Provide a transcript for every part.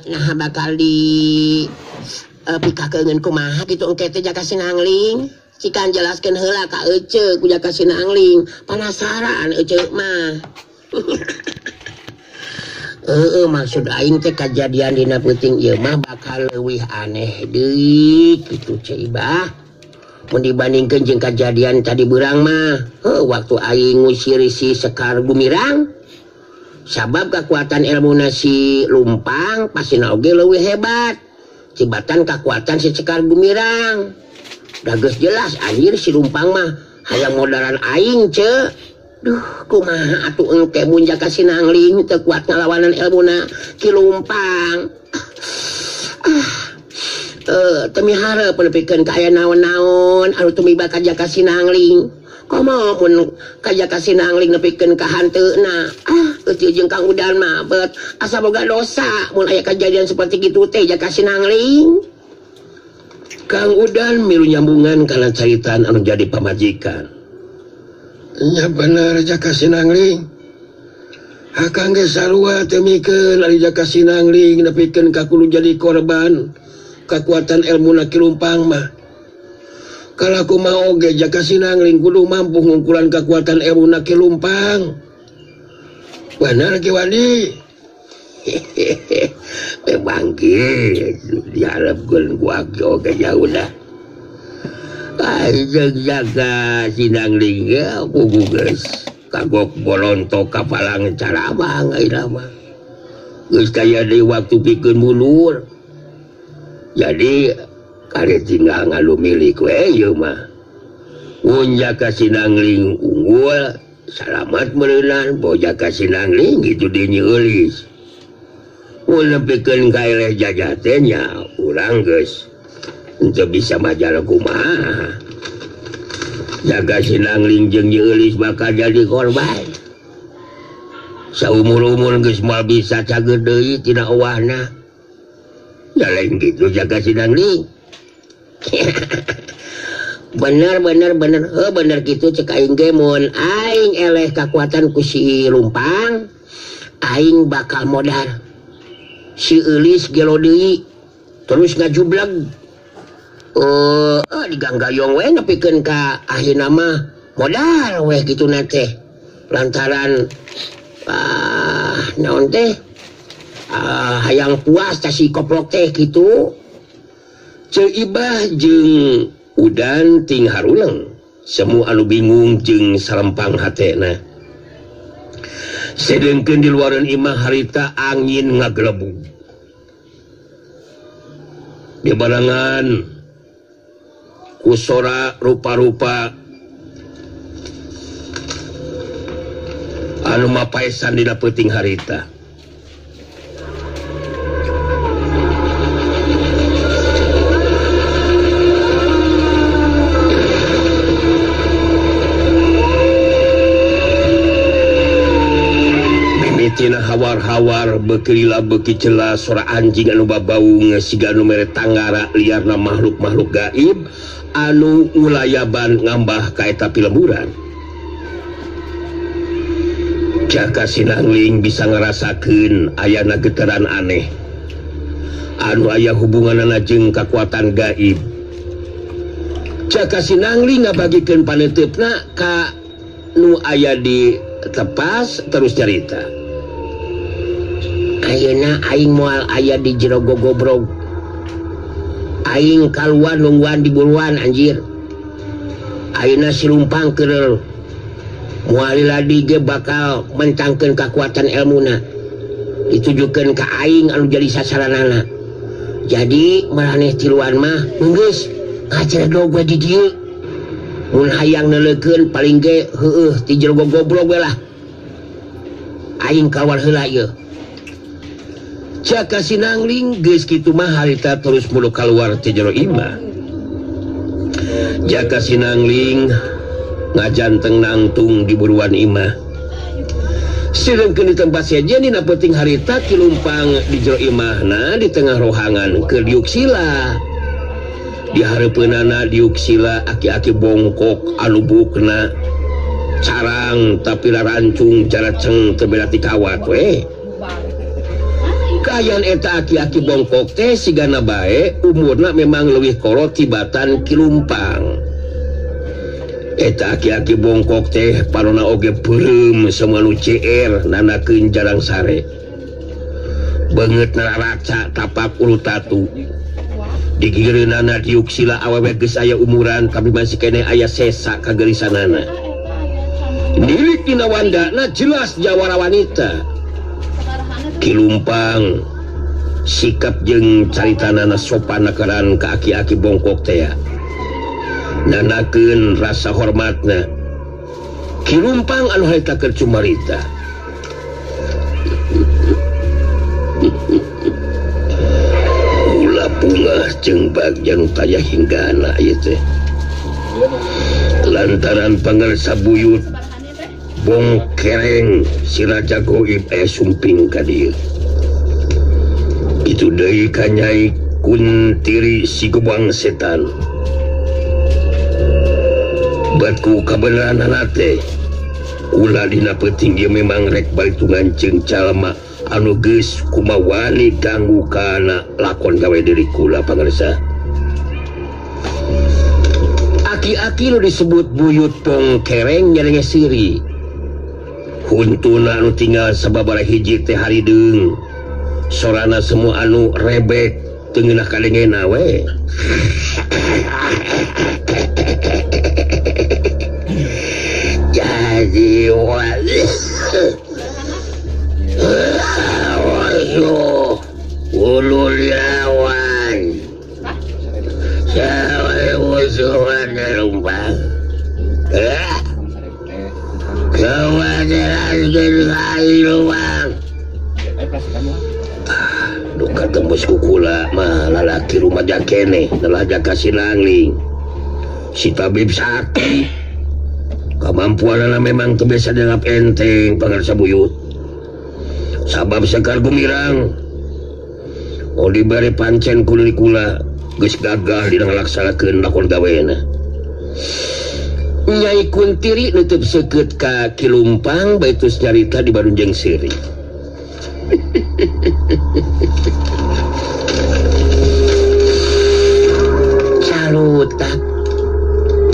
nah bakal di pikakeun kumaha kitu engke teh Jaka Sinangling cikan jelaskeun heula ka Ece ku Jaka Sinangling penasaran Ece mah maksud aing teh kejadian dina peuting ieu mah bakal leuwih aneh deui kitu Cibah mun dibandingkeun jeung kejadian tadi beurang mah waktu aing ngusir si Sekar Gumirang sabab kekuatan ilmuna si Lumpang pasina oge leuwih hebat cibatan kekuatan si Sekar Gumirang dah geus jelas anjir si Lumpang mah hayang modalan aing ce duh kumaha atuh engke mun Jaka Sinangling teu kuat ngalawanan ilmuna ki Lumpang temihara penepikeun ka aya naon-naon anu tumiba ka Jaka Sinangling komo mun ka Jaka Sinangling nepikeun ka hanteuna eueuh jeung Kang Udan mah bet asa boga dosa mun aya kejadian seperti kitu teh Jaka Sinangling. Kang Udan milu nyambungan kana caritaan anu jadi pamajikan. Nya bener Jaka Sinangling. Akang ge sarua teu mikeun ari Jaka Sinangling nepikeun ka kudu jadi korban kekuatan ilmuna ki Lumpang mah. Kalau aku mau oge Jaka Sinangling kudu mampu ngungkulan kekuatan ilmuna ki Lumpang. Benar ki Wadi. Memang gitu diharapkan gua oge jauh dah. Jaka Sinangling ya aku guys kagok bolonto kapalang cara abang ayeuna mah. Geus kaya di waktu pikeun mulur. Jadi kare tinggal ngalu milik we ieu mah. Mun Jaka Sinangling unggul salamat meureunan boh Jaka Sinangling gitu dinya eulis. Mun nepikeun ka eleh jajah teh nya urang geus henteu bisa majar kumaha. Jaka Sinangling jeung Nyi Eulis bakal jadi korban. Saumur-umur geus moal bisa cager deui tina owahna. Ya lain gitu Jaka Sinangling. bener bener gitu cek aing ge mun aing eleh kekuatan ku si Lumpang aing bakal modal si Eulis gelo deui terus ngajubleg diganggayong we nepikeun ka akhirna mah modal we kitu teh lantaran naon teh hayang puas tah si koplok teh kitu. Ceibah jeung Udan ting haruleng semu anu bingung jeung sarempang hatena. Sedengkeun di luareun imah harita angin ngagelebug. Di barangan ku sora rupa-rupa anu mapaesan dina peuting harita. Tina hawar-hawar bekelila beki celah sora anjing anu babau ngesiga anu mere tanggara liarna makhluk-makhluk gaib anu ngulayaban ngambah ka eta pileburan. Jaka Sinangling bisa ngarasakeun ayana getaran aneh anu aya hubunganana jeung kekuatan gaib. Jaka Sinangling ngabagikeun paneutupna ka nu aya di tepas terus carita. Ayeuna aing moal aya di jero gogobrog. Aing kaluar nungguan di buruan anjir. Ayeuna si Lumpang keur moal ladi ge bakal mentangkeun kekuatan ilmuna. Ditujukeun ka aing anu jadi sasaranana. Jadi maraneh tiluan mah geus ngaceredog we di dieu. Mun hayang neulekeun paling ge heueuh ti jero gogobrog we lah. Aing kawal heula ieu. Jaka Sinangling geus kitu mah harita terus mulu kaluar ti jero imah. Jaka Sinangling ngajanteng nangtung di buruan imah. Sedengkeun di tempat saja dina peuting harita ti Lumpang di jero imahna di tengah rohangan keur diuk sila. Di hareupeunana diuk sila aki-aki bongkok anu bukna carang tapi larancung cara ceng teu beda ti kawat we. kayan eta aki-aki bongkok teh sigana bae umurna memang leuwih kolot tibatan Kilumpang. Eta aki-aki bongkok teh parona oge peureum semua nu CR nanakeun jarang sare. Beungeut naraca tapak ulu tatu. Di gieureunana diuk sila awewe geus aya umuran tapi masih kene aya sesa kagerisanana. Nilik dina wandana jelas jawara wanita. Kilumpang sikap jeung caritanana sopan nakeran ka aki-aki bongkok teh. Nanakeun rasa hormatna. Kilumpang anu harita keur cumarita. Ulah pungah jeung bagja nu taya hinggana ieu teh. Lantaran pangarsa buyut Bongkereng si Raja Goib sumping ka dieu. Kitu deui ka Nyai Kuntiri si Gebang Setan. Batku kabeneranana teh ulah dina peuting ieu memang rek balitungan jeung calema anu geus kumawani ganggu kana lakon gawe deuri kula pangarsa. Aki-aki nu disebut buyut Bongkereng nyarenges siri. Huntuna anu tinggal sababaraha hiji teh harideung. Sorana semua anu rebek teu ngeunah kadengena we. Jadi waduh ulul lawan sawe musuhan rumpang kawajaran genai rumpang duka tembus kukula mah lalaki rumah jakene nalaja kasinangling si tabib sakti kemampuanana memang terbiasa dianggap enteng pangarsa buyut. Sabab sekar gumirang mau diberi pancen kula geus gagal dina ngalaksanakeun lakon gawena. Nyai Kuntiri nutup seukeut ka Kilumpang baitus nyarita di Barunjeng Siri. Calutak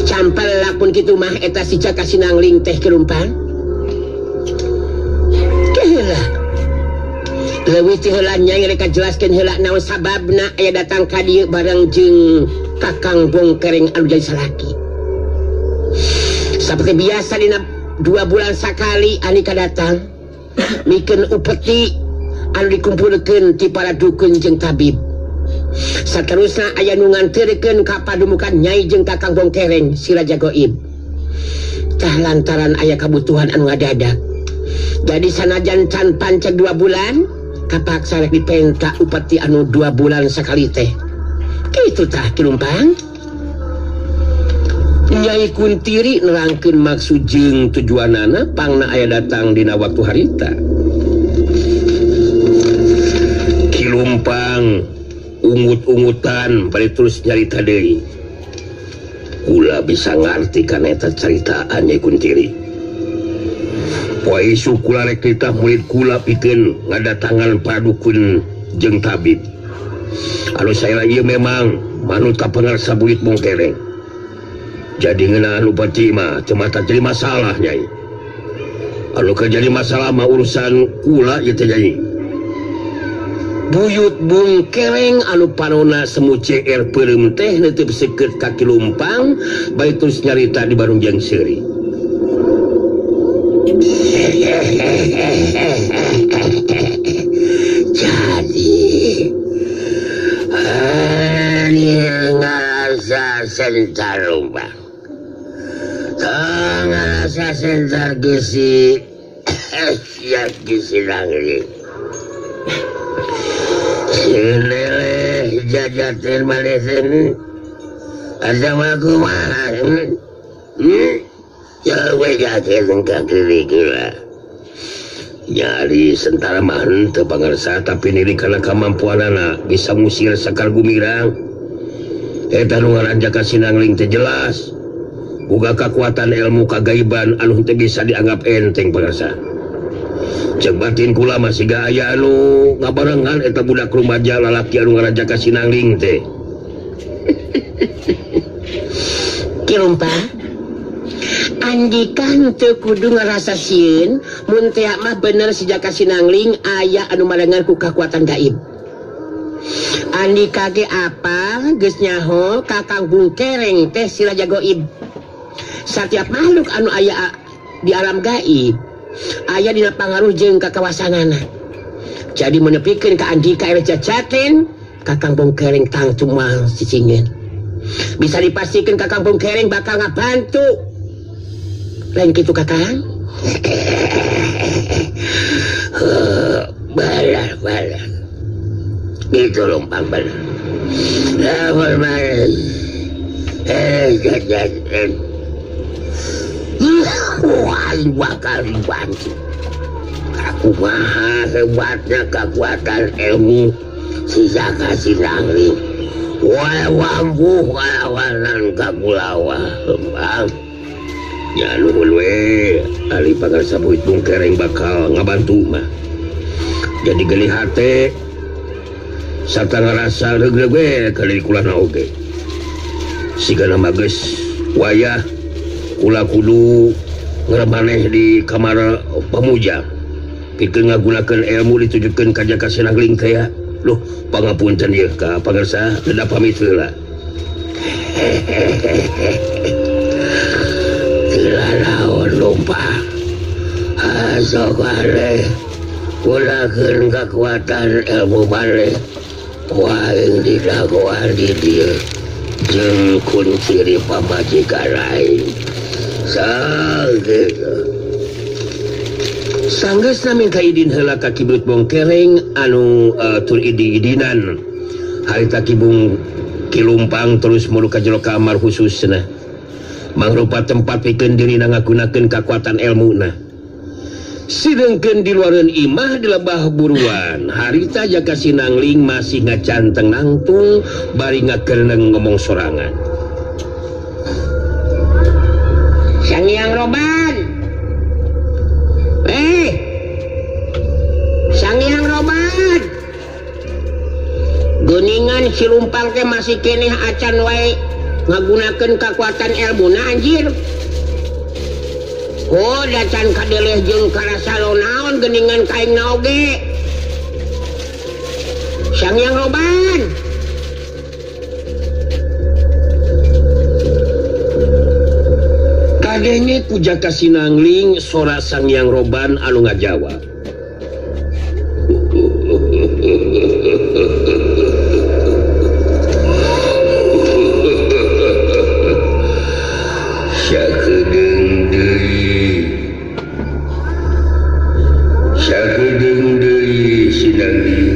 campal lakun kitu mah eta si Jaka Sinangling teh Kilumpang. Keheula. Leuwih ti heula Nyai rek kajelaskeun heula naon sababna aya datang ka dieu bareng jeung Kakang Bongkereng anu jadi salaki. Saperti biasa dina 2 bulan sakali anika datang mikeun upeti anu dikumpulkeun ti para dukun jeung tabib. Saterusna aya nu nganterkeun ka padumukan Nyai jeung Kakang Bongkereng si Raja Goib. Tah lantaran aya kabutuhan anu ngadadak. Jadi sanajan can panceg 2 bulan kapaksa rek dipenta upeti anu 2 bulan sakali teh. Kitu tah Kilumpang. Nyai Kuntiri nerangkeun maksud jeung tujuanana pangna aya datang dina waktu harita. Kilumpang ungut-ungutan bari terus nyarita deui. Kula bisa ngarti kana eta caritaan Nyai Kuntiri. Poe isu kula rek titah murid kula pikeun ngadatangan padukun jeung tabib. Anu saela ieu memang manut ka pangarsa buyut Bongkereng. Jadi ngeunaan upeti mah teu mata jadi masalah Nyai. Anu jadi masalah mah urusan kula ieu teh Nyai. Buyut Bongkereng anu panonna semu CR peureum teh neuteub seukeut ka Kilumpang bae terus nyarita di Barunjeng Seri. Jadi ngarasa sentar rumpang ngarasa sentar gisi siap gisi nangling sineleh jajatin malesin asama kumahan jawa jajatin kaki gila nyari sentara mahan teu pangarsa tapi niri kana kamampuanana bisa ngusir sakar gumirang eta nu ngaran Jaka Sinangling teh jelas boga kakuatan ilmu kagaiban anu teu bisa dianggap enteng pangarsa. cek batin kula masih gak aya anu ngabarengan eta budak rumaja lalaki anu ngaraja ka Sinangling teh. Kilumpang andikan teu kudu ngerasa sieun mun teh mah bener si Jaka Sinangling aya anu marengan ku kakuatan gaib. Andika ge apa geus nyaho Kakang Bungkereng teh sila jagoib. Setiap makhluk anu aya di alam gaib aya dina pangaruh jeung kakawasanana. Jadi menepikeun ka Andika ere cacaten Kakang Bungkereng tangtu moal cicingin. Bisa dipastikan Kakang Bungkereng bakal ngabantu. Lain kitu Kakang. Balar. Gitu Lumpang bener. Hormat. Aing bakal dibantu. Aku maha hebatnya kekuatan ilmu si Jaka Sinangling. Wambuh lawanan kakulawa Bang. Ya nuhun we ali pangarsa Buit Bungkereng bakal ngabantu mah. Jadi geulih hate sarta ngarasa regreg we kali kulana oge. Sigana mah geus wayah kula kudu ngremaneh di kamar pamuja. Pikeun ngagunakeun ilmu ditujukeun ka Jaka Sinangling teh ya. Loh, pangapunten ieu ka pangarsa da pamit heula. Tilalaon Lumpang. Asok balik. Kulakeun kekuatan ilmu balik. Kuaing didagoan di dieu. Jeung kunciri pamajikan lain. Sakitu. Sanggeusna minta idin heula ka Ki Buit Bungkereng anu tur idi-idinan harita Ki Lumpang terus mulu ka jero kamar khususna mangrupa tempat pikeun dirina ngagunakeun kakuatan ilmuna. Sidengkeun di luareun imah di lebah buruan harita Jaka Sinangling masih ngacanteng nangtung bari ngakeuneng ngomong sorangan. Sang Hyang Roban. Sang Hyang Roban. Geuningan si Lumpang teh masih keneh acan wae ngagunakeun kakuatan ilmuna anjir. Oh, dacan kadeleh jeung karasa naon geuningan kaingna oge. Sang Hyang Roban. Kadenge ku Jaka Sinangling sora Sang Hyang Roban anu ngajawab. Sakedeung deui Sinangling.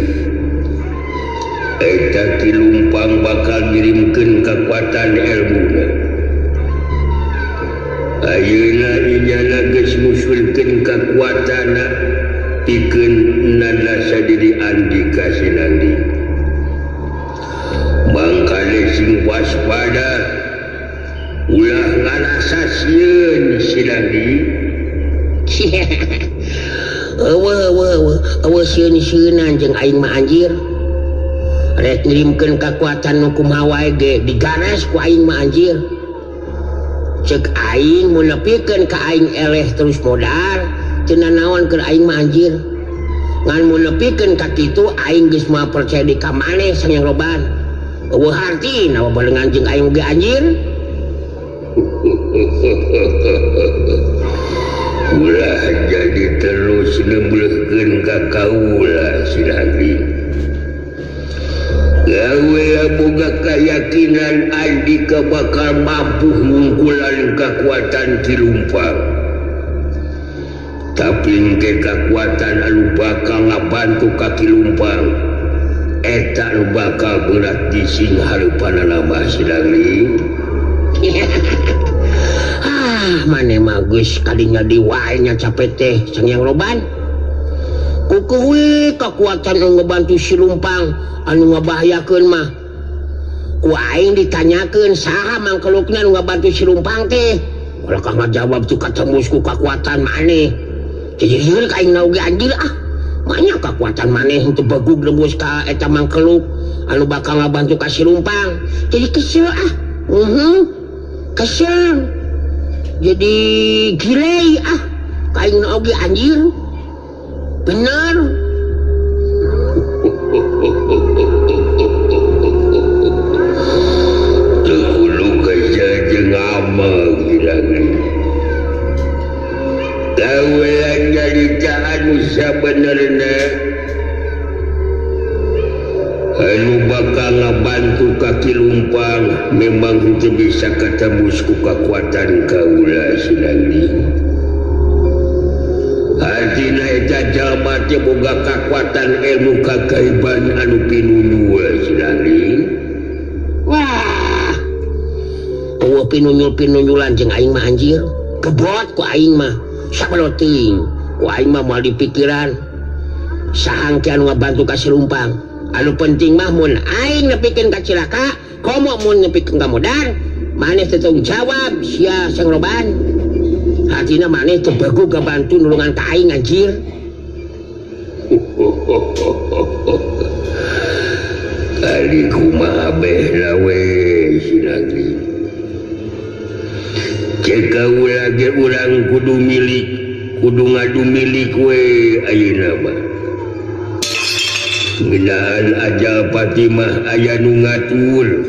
Eta Ki Lumpang bakal ngirimkeun kekuatan ilmuna. Ayeuna inyana geus ngusulkeun kakuatanna pikeun nanda sadiri Andika Sinangling. Mangkana sing waspada ulah ngarasa sieun Sinangling. Eueuh sieun-sieunan jeung aing mah anjir. Rek ngirimkeun kakuatan nu kumaha wae ge digares ku aing mah anjir. Cek aing mun nepikeun ka aing eleh terus modal teu nanaon keur aing mah anjir. Ngan mun nepikeun ka kitu aing geus moal percaya di ka maneh Sang Hyang Roban. Eueuh hartina babarengan jeung aing ge anjir. Ulah jadi terus nembleukeun ka kaula Sinangling. Gawe boga keyakinan Andika bakal mampu ngungkulan kekuatan Ki Lumpang. Tapi ke kekuatan anu bakal ngabantu ka Ki Lumpang eta anu bakal berat di sing hareupanana mah Sinangling. Mane mah geus kadinya di wae nya capek teh Sang Hyang Roban. Kukuwi kekuatan anu ngabantu si Lumpang anu ngabahayakeun mah. Ku aing ditanyakeun saha mangkelukna anu ngabantu si Lumpang teh. Ulah kah ngajawab tu katembus ku kekuatan maneh. jadi kain nauge anjir banyak kekuatan maneh untuk bagug nembus ka eta mangkeluk anu bakal ngabantu ka si Lumpang jadi kesel kesel jadi gile kain nauge anjir bener tekulu kerja jeung amal girangan tawelan nyarita anu sabenerna anu bakal ngabantu kaki Lumpang memang henteu bisa katembus ku kekuatan kaula Sinangling artina eta jalma teh boga kekuatan ilmu kagaiban anu pinunyul Sinangling wah pinunyul-pinunyulan jeung aing mah anjir kebot ku aing mah sabeloting ku aing mah moal dipikiran sahangke anu ngabantu ka si Lumpang anu penting mah mun aing nepikeun ka cilaka komo mun nepikeun ka modar maneh teu tanggung jawab sia Sang Roban hatina maneh teu begu ngabantu nulungan ka aing anjir kali kumaha behna we Sinangling cek kaula ge urang kudu ngadu milik we ayeuna mah ngeunaan ajal pati mah aya nu ngatur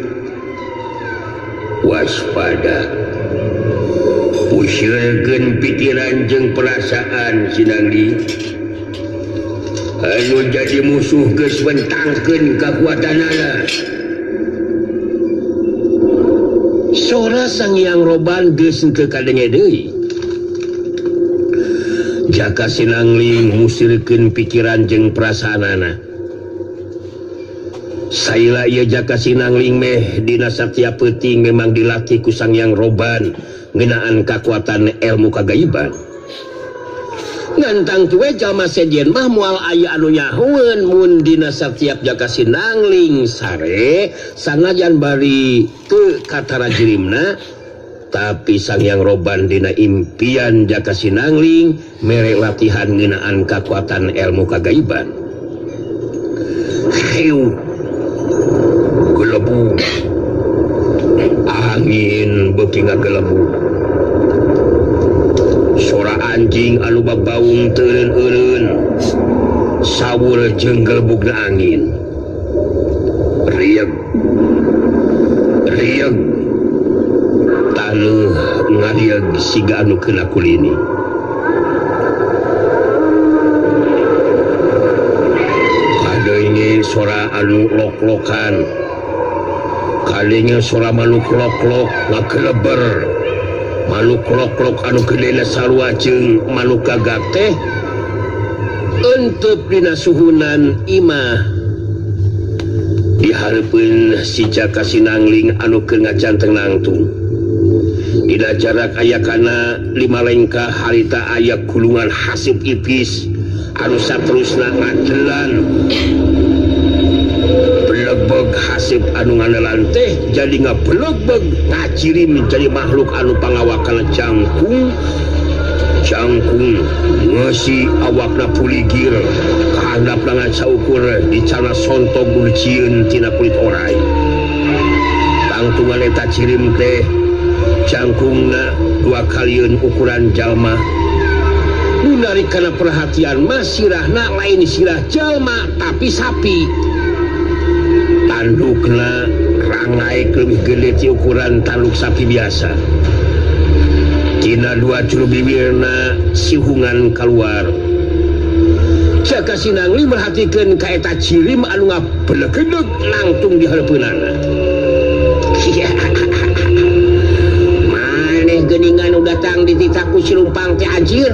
waspada usirkeun pikiran jeung perasaan Sinangling anu jadi musuh geus bentangkeun kakuatanana sora Sang Hyang Roban geus teu kadenge deui jaka Sinangling musirkeun pikiran jeung perasaanana saila ieu jaka Sinangling meh dina satiap peuting memang dilatih ku Sang Hyang Roban ngeunaan kakuatan ilmu kagaiban ngantang tuwe jalma sejen mah moal aya anu nyahoeun mun dina satiap jaka Sinangling sare sanajan bari teu katarajirimna tapi Sang Hyang Roban dina impian jaka Sinangling mere latihan ngeunaan kakuatan ilmu kagaiban hiu gelebu angin beuki ngagelebu sora anjing anu babaung teureun-eureun sawul jeung gelebugna angin rieg taneuh ngarieg siga anu keuna kulini kadeunge sora anu lok-lokan kalinya sora manuk lok-lok ngakeleber manuk lok-lok anu gedena sarua jeung manuk gagak teh eunteup dina suhunan imah dihareupeun si jaka Sinangling anu keur ngacanteng nangtung dina jarak aya kana 5 lengkah harita aya gulungan hasib ipis anu saterusna ngadelan beleg hasib anu nganelan teh jadi ngabeleg-beg ngacirim jadi makhluk anu pangawakan cangkung ngeusi awakna puligir kahandapna ngacaukur dicana sontog dulcieun tina kulit orai tangtungan eta cirim teh cangkungna 2 kalieun ukuran jalma nu narikana perhatian mah sirahna lain sirah jalma tapi sapi tandukna rangai lebih gede ti ukuran tanduk sapi biasa tina 2 juru bibirna sihungan keluar jaka Sinangling merhatikeun ka eta cirim anu ngabeleg-beleg nangtung di hareupeunana maneh geuningan nu datang di titaku si Lumpang teh anjir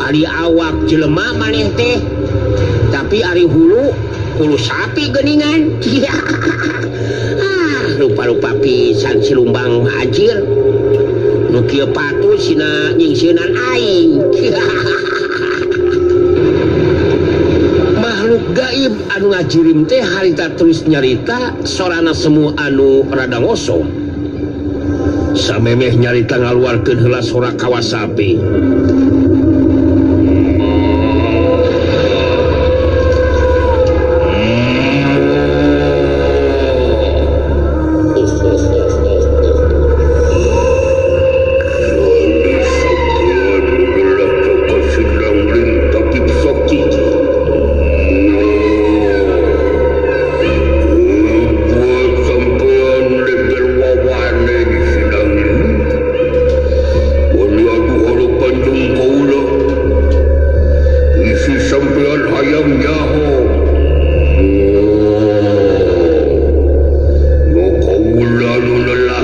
ari awak jelema maneh teh tapi ari hulu sapi geuningan rupa-rupa pisan si Lumbang anjir nu kieu patuh sina nyingsieunan aing makhluk gaib anu ngajirim teh harita terus nyarita sorana semu anu rada ngosong samemeh nyarita ngaluarkeun heula sora kawas sapi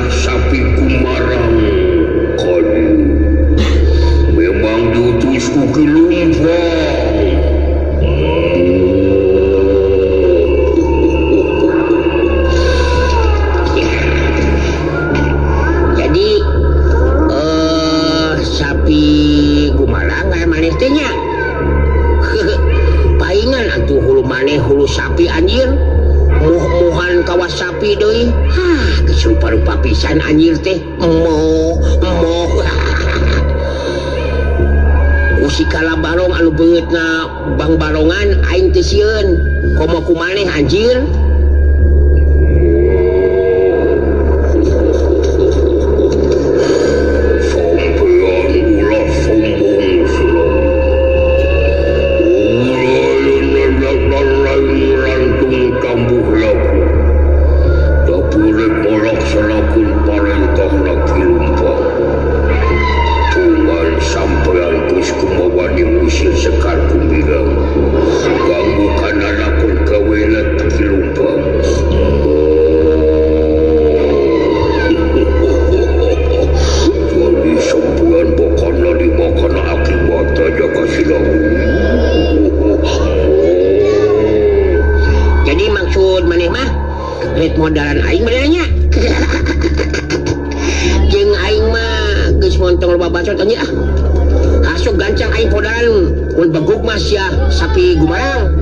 sapi Gumarang kali memang diutus ku Lumpang. Jadi sapi Gumarang kayak maneh teh nya. Paingan atuh hulu maneh hulu sapi anjir. Muh-muhan kawas sapi deui. Kesumpah-rupa pisan anjir teh. Moh. Usikala barong anu beungeutna Bang Barongan aing teh sieun. Komo ku maneh anjir. Modalan aing benernya. Jeung aing mah geus montong loba bacot anya ah. Hasuk gancang aing modalan mun begug mah sia sapi Gumarang.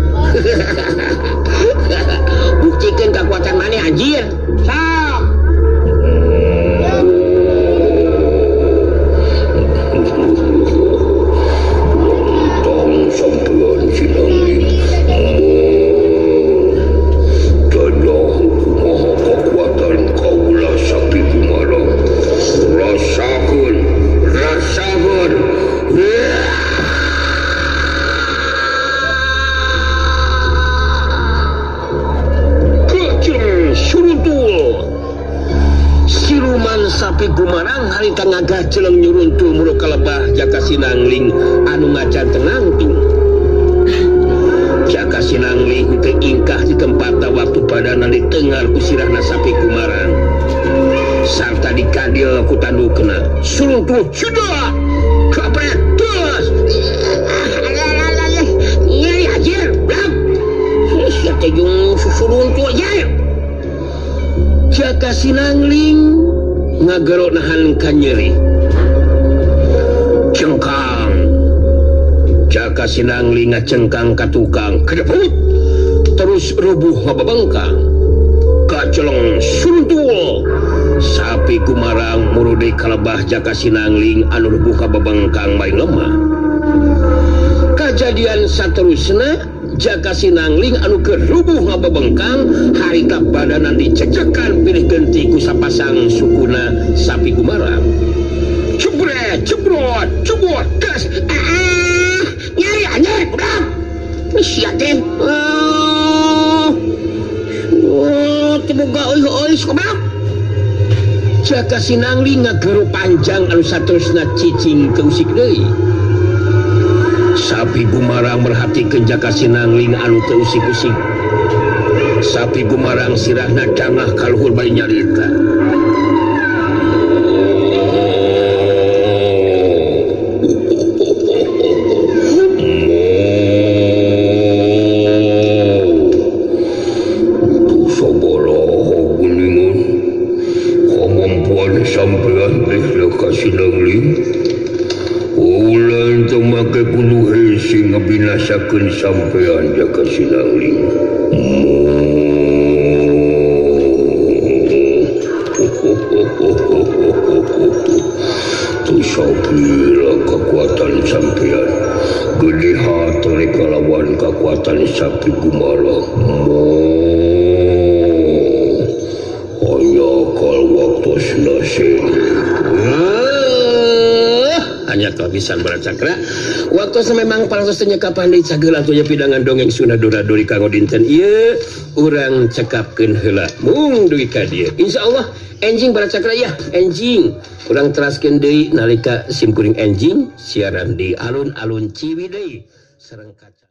Buktikeun kekuatan maneh anjir. Sok. Tong sampean sinang sapi Gumarang rasakeun kecil suruntul siluman sapi Gumarang harita ngagaceleng nyuruntul mulu kalebah Jaka Sinangling anu ngacan tenangtung. Jaka Sinangling teu ingkah di tempatna waktu padana ditengar ku sirahna sapi Gumarang sarta dikadil ku tandukna suruntul sudah kapret terus nyeri ajar blak sia teh jeung suruntul aja. Jaka Sinangling ngagero nahan ka nyeri cengkang. Jaka Sinangling ngacengkang ka tukang kedeput terus rubuh ngababengkang kaceleng suruntul sapi Gumarang murude kalebah Jaka Sinangling anu rubuh kababengkang bae lemah. Kajadian saterusna Jaka Sinangling anu keur rubuh ngababengkang harita badanan dicecekan pilih genti ku sapasang sukuna sapi Gumarang. Jebret jebrot jebot gas nyari anjir udah sia teh teboga euy sobab. Jaka Sinangling ngagero panjang anu saterusna cicing keusik deui. Sapi Gumarang merhatikeun Jaka Sinangling anu teu usik-usik. Sapi Gumarang sirahna dangah kaluhur bari nyarita. Sampean teh Jaka Sinangling ulah teu make kudu hese ngabinasakeun sampean Jaka Sinangling. Tu sapira kekuatan sampean gede hati kalawan kekuatan sapi Gumarang. Hanya kehabisan Baracakra waktu memang parasosnya kapan dicagel atunya pidangan dongeng Sunda Dora-dori kanggo dinten ieu urang cekapkeun heula mung dugi ka dieu insyaallah enjing Baracakra ya enjing urang teraskeun deui nalika sim kuring enjing siaran di alun-alun Ciwidey sareng kaca